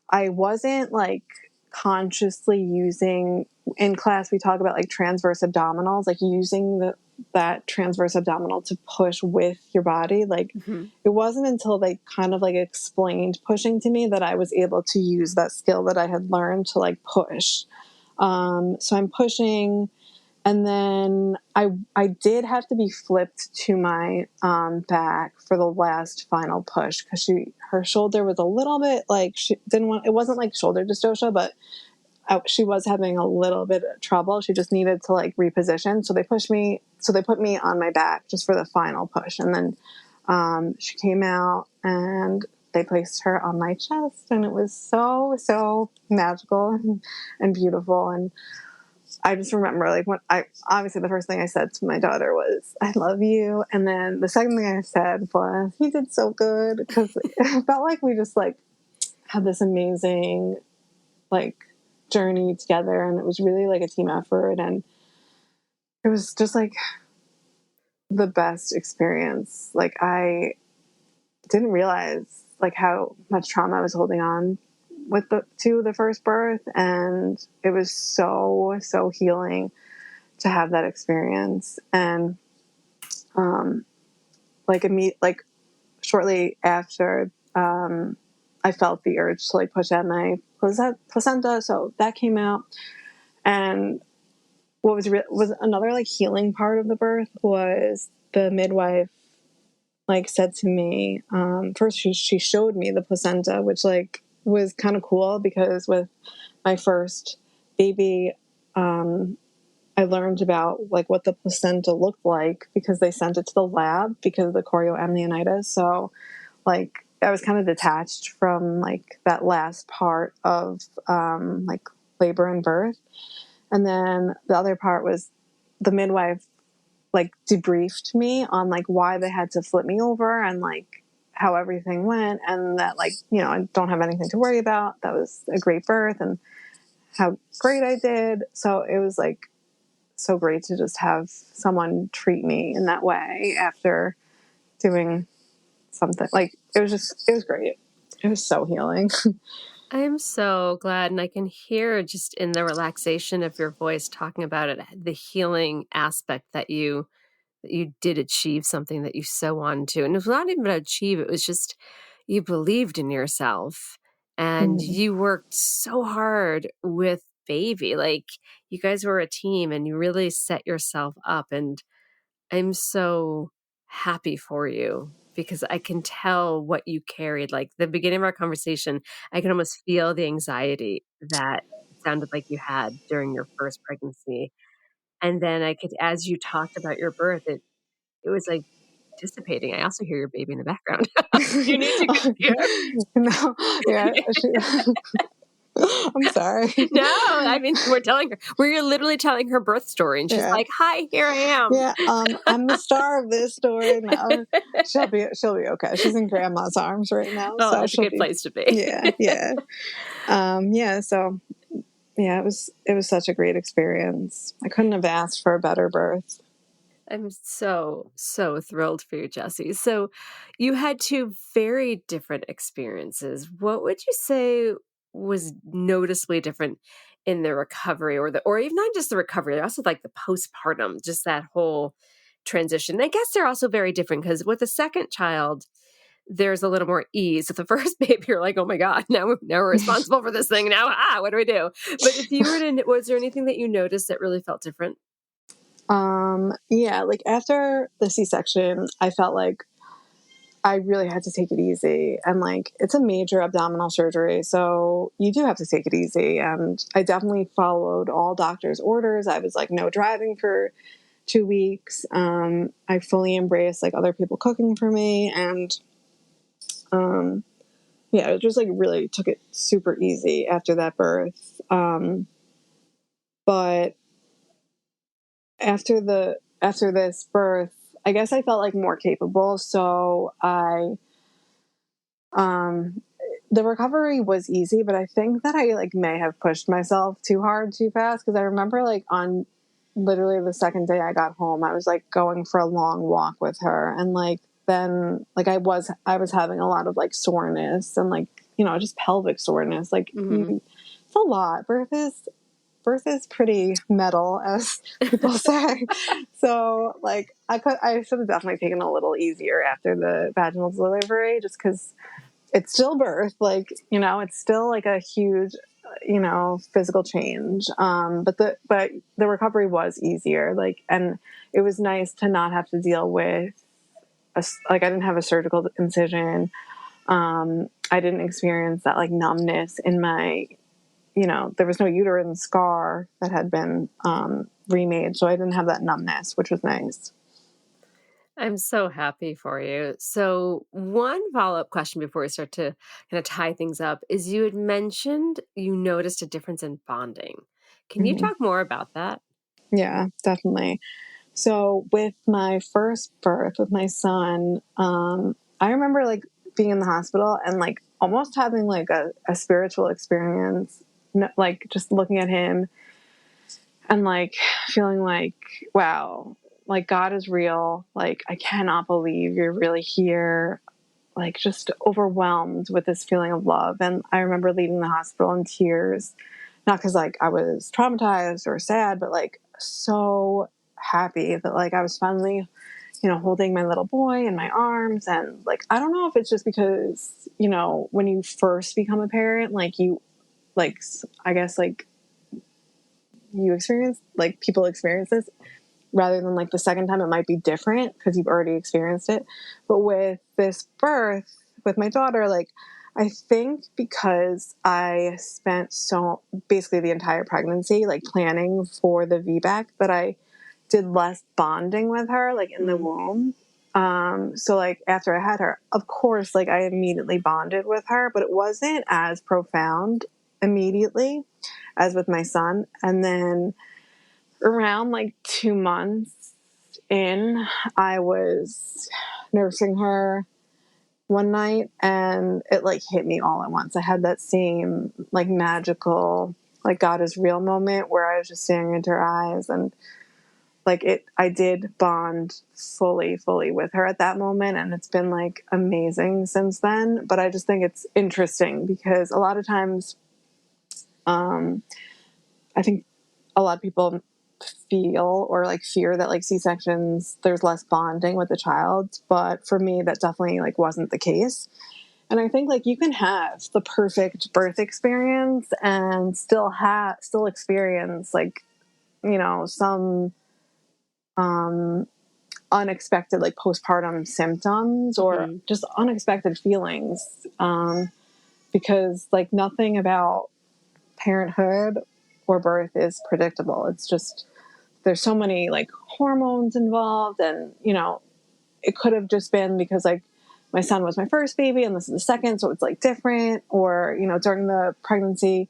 I wasn't like consciously using, in class, we talk about like transverse abdominals, like using that transverse abdominal to push with your body. Like it wasn't until they kind of like explained pushing to me that I was able to use that skill that I had learned to like push. So I'm pushing. And then I did have to be flipped to my back for the last final push because her shoulder was a little bit like she didn't want. It wasn't like shoulder dystocia, but she was having a little bit of trouble. She just needed to like reposition. So they pushed me. So they put me on my back just for the final push, and then she came out and they placed her on my chest, and it was so magical and beautiful. And I just remember like obviously the first thing I said to my daughter was, I love you. And then the second thing I said was, you did so good. Because it felt like we just like had this amazing like journey together. And it was really like a team effort. And it was just like the best experience. Like I didn't realize like how much trauma I was holding on with the first birth, and it was so healing to have that experience. And like shortly after, I felt the urge to like push out my placenta, so that came out. And what was another like healing part of the birth was the midwife like said to me, first she showed me the placenta, which like was kind of cool because with my first baby, I learned about like what the placenta looked like because they sent it to the lab because of the chorioamnionitis. So like I was kind of detached from like that last part of like labor and birth. And then the other part was the midwife like debriefed me on like why they had to flip me over and like how everything went, and that like, I don't have anything to worry about. That was a great birth and how great I did. So it was like so great to just have someone treat me in that way after doing something. Like it was great. It was so healing. I'm so glad, and I can hear just in the relaxation of your voice talking about it, the healing aspect that you did achieve something that you so wanted to. And it was not even about achieve, it was just you believed in yourself and you worked so hard with baby. Like you guys were a team and you really set yourself up. And I'm so happy for you because I can tell what you carried. Like the beginning of our conversation, I can almost feel the anxiety that it sounded like you had during your first pregnancy. And then I could, as you talked about your birth, it was like dissipating. I also hear your baby in the background. You need to go. No, yeah. I'm sorry. No, I mean, we're literally telling her birth story. And she's like, hi, here I am. Yeah. I'm the star of this story now. She'll be okay. She's in grandma's arms right now. Oh, so that's a good place to be. Yeah. Yeah. So yeah, it was such a great experience. I couldn't have asked for a better birth. I'm so thrilled for you, Jessie. So you had two very different experiences. What would you say was noticeably different in the recovery or even not just the recovery, also like the postpartum, just that whole transition? I guess they're also very different because with the second child, there's a little more ease. With the first baby, you're like, oh my God, now we're responsible for this thing. Now, what do we do? But if you were to, was there anything that you noticed that really felt different? Yeah, like after the C-section, I felt like I really had to take it easy. And like, it's a major abdominal surgery, so you do have to take it easy. And I definitely followed all doctor's orders. I was like, no driving for 2 weeks. I fully embraced like other people cooking for me. And, yeah, it just like really took it super easy after that birth. But after this birth, I guess I felt like more capable. So the recovery was easy, but I think that I like may have pushed myself too hard, too fast. Cause I remember like on literally the second day I got home, I was like going for a long walk with her. And like, then like I was having a lot of like soreness and like, just pelvic soreness. Like it's a lot. Birth is pretty metal, as people say. So like I should have definitely taken a little easier after the vaginal delivery, just because it's still birth. Like, it's still like a huge, physical change. But the recovery was easier. Like, and it was nice to not have to deal with I didn't have a surgical incision. I didn't experience that like numbness in my, there was no uterine scar that had been remade. So I didn't have that numbness, which was nice. I'm so happy for you. So one follow-up question before we start to kind of tie things up is you had mentioned you noticed a difference in bonding. Can you talk more about that? Yeah, definitely. So with my first birth with my son, I remember like being in the hospital and like almost having like a spiritual experience, like just looking at him and like feeling like, wow, like God is real. Like, I cannot believe you're really here. Like, just overwhelmed with this feeling of love. And I remember leaving the hospital in tears, not because like I was traumatized or sad, but like so happy that like I was finally, holding my little boy in my arms. And like, I don't know if it's just because, when you first become a parent, like you, like, I guess like you experience, like people experience this rather than like the second time it might be different because you've already experienced it. But with this birth with my daughter, like I think because I spent basically the entire pregnancy like planning for the VBAC, that I did less bonding with her like in the womb. So like after I had her, of course, like I immediately bonded with her, but it wasn't as profound immediately as with my son. And then around like 2 months in, I was nursing her one night and it like hit me all at once. I had that same like magical, like God is real moment where I was just staring into her eyes, and like I did bond fully with her at that moment. And it's been like amazing since then. But I just think it's interesting because a lot of times, I think a lot of people feel or like fear that like C-sections, there's less bonding with the child. But for me, that definitely like wasn't the case. And I think like you can have the perfect birth experience and still experience like, some, unexpected like postpartum symptoms or just unexpected feelings. Because like nothing about parenthood or birth is predictable. It's just, there's so many like hormones involved, and it could have just been because like my son was my first baby and this is the second, so it's like different. Or during the pregnancy,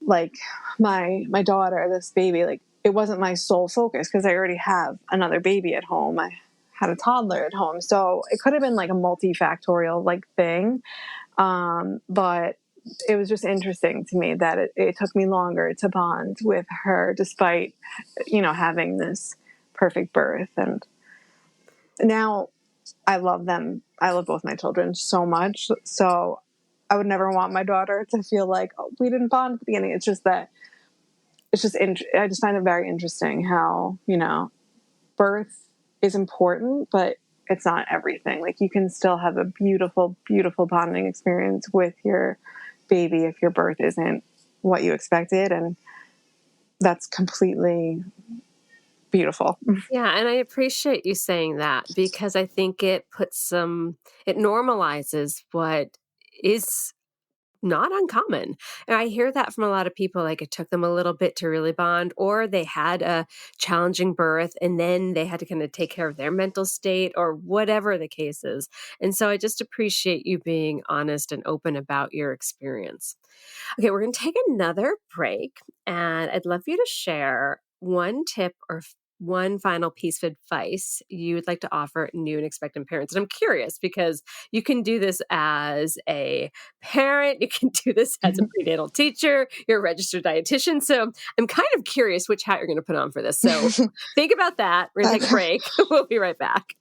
like my daughter, this baby, like it wasn't my sole focus because I already have another baby at home. I had a toddler at home, so it could have been like a multifactorial like thing. But it was just interesting to me that it took me longer to bond with her despite, having this perfect birth. And now I love them. I love both my children so much. So I would never want my daughter to feel like, oh, we didn't bond at the beginning. It's just that I just find it very interesting how, birth is important, but it's not everything. Like you can still have a beautiful, beautiful bonding experience with your baby if your birth isn't what you expected. And that's completely beautiful. Yeah, and I appreciate you saying that because I think it normalizes what is not uncommon. And I hear that from a lot of people, like it took them a little bit to really bond, or they had a challenging birth and then they had to kind of take care of their mental state or whatever the case is. And so I just appreciate you being honest and open about your experience. Okay, we're going to take another break and I'd love you to share one tip or one final piece of advice you would like to offer new and expectant parents? And I'm curious because you can do this as a parent, you can do this as a prenatal teacher, you're a registered dietitian. So I'm kind of curious which hat you're going to put on for this. So think about that. We're going to take a break. We'll be right back.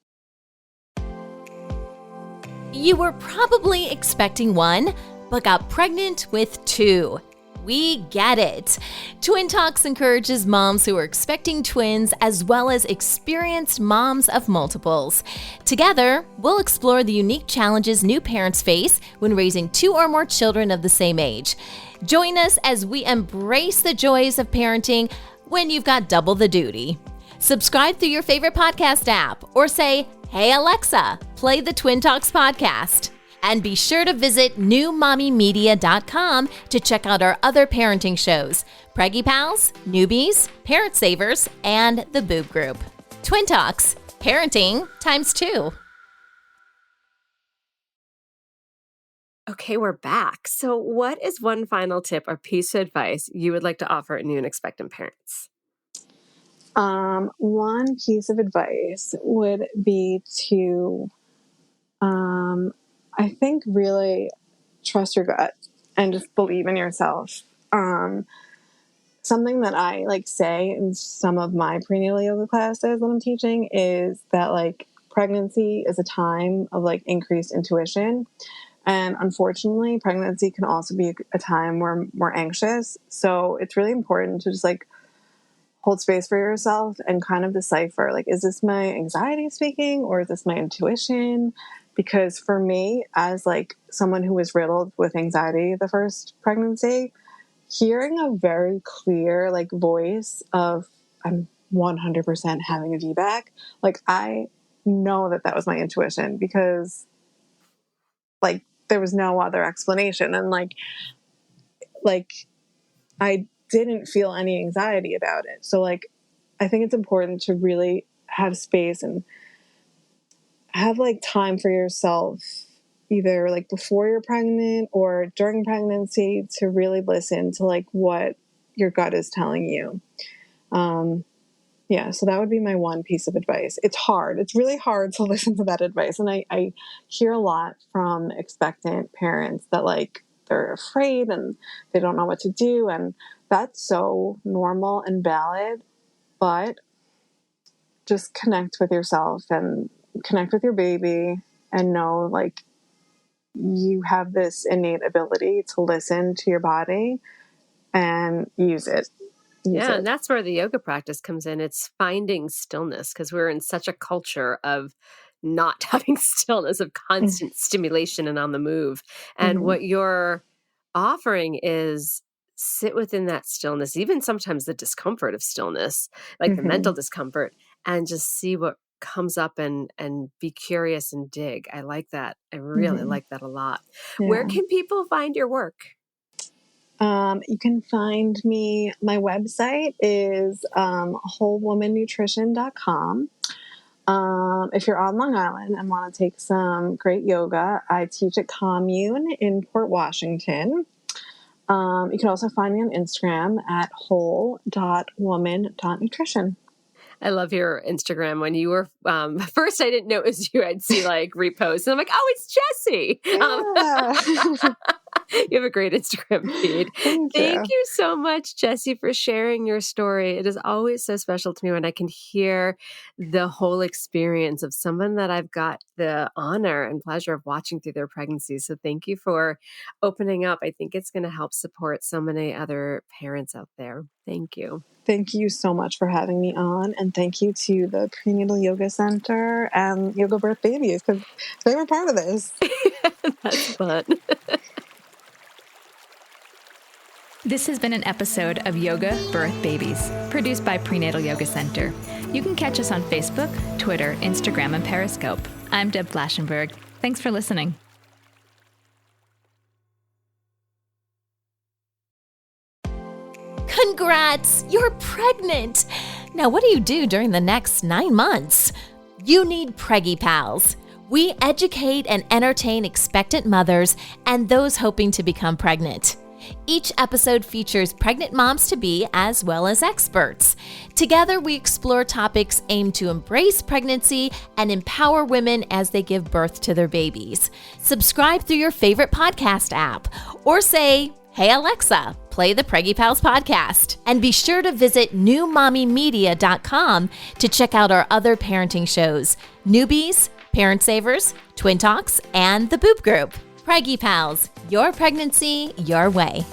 You were probably expecting one, but got pregnant with two. We get it. Twin Talks encourages moms who are expecting twins as well as experienced moms of multiples. Together, we'll explore the unique challenges new parents face when raising two or more children of the same age. Join us as we embrace the joys of parenting when you've got double the duty. Subscribe through your favorite podcast app or say, "Hey Alexa, play the Twin Talks podcast." And be sure to visit newmommymedia.com to check out our other parenting shows, Preggy Pals, Newbies, Parent Savers, and the Boob Group. Twin Talks, parenting times 2. Okay, we're back. So what is one final tip or piece of advice you would like to offer new and expectant parents? One piece of advice would be to, I think, really trust your gut and just believe in yourself. Something that I say in some of my prenatal yoga classes that I'm teaching is that pregnancy is a time of increased intuition. And unfortunately, pregnancy can also be a time where we're anxious. So it's really important to just hold space for yourself and kind of decipher, is this my anxiety speaking or is this my intuition? Because for me, as someone who was riddled with anxiety the first pregnancy, hearing a very clear voice of I'm 100% having a VBAC, I know that was my intuition because there was no other explanation. And I didn't feel any anxiety about it. So I think it's important to really have space and have time for yourself, either before you're pregnant or during pregnancy, to really listen to what your gut is telling you. Yeah, so that would be my one piece of advice. It's hard. It's really hard to listen to that advice. And I hear a lot from expectant parents that they're afraid and they don't know what to do. And that's so normal and valid, but just connect with yourself and connect with your baby and know you have this innate ability to listen to your body and use it. And that's where the yoga practice comes in. It's finding stillness because we're in such a culture of not having stillness, of constant stimulation and on the move. And what you're offering is sit within that stillness, even sometimes the discomfort of stillness, the mental discomfort, and just see what comes up and be curious and dig. I like that. I really like that a lot. Yeah. Where can people find your work? You can find me, my website is wholewomannutrition.com. If you're on Long Island and want to take some great yoga, I teach at Commune in Port Washington. You can also find me on Instagram at whole.woman.nutrition. I love your Instagram. When you were, first I didn't know it was you. I'd see reposts and I'm like, oh, it's Jessie. Yeah. You have a great Instagram feed. Thank you so much, Jessie, for sharing your story. It is always so special to me when I can hear the whole experience of someone that I've got the honor and pleasure of watching through their pregnancy. So thank you for opening up. I think it's going to help support so many other parents out there. Thank you. Thank you so much for having me on. And thank you to the Prenatal Yoga Center and Yoga Birth Babies because they were part of this. That's fun. This has been an episode of Yoga Birth Babies, produced by Prenatal Yoga Center. You can catch us on Facebook, Twitter, Instagram, and Periscope. I'm Deb Flaschenberg. Thanks for listening. Congrats! You're pregnant! Now, what do you do during the next 9 months? You need Preggy Pals. We educate and entertain expectant mothers and those hoping to become pregnant. Each episode features pregnant moms-to-be as well as experts. Together, we explore topics aimed to embrace pregnancy and empower women as they give birth to their babies. Subscribe through your favorite podcast app or say, "Hey Alexa, play the Preggy Pals podcast." And be sure to visit newmommymedia.com to check out our other parenting shows, Newbies, Parent Savers, Twin Talks, and The Boop Group. Preggy Pals, your pregnancy, your way.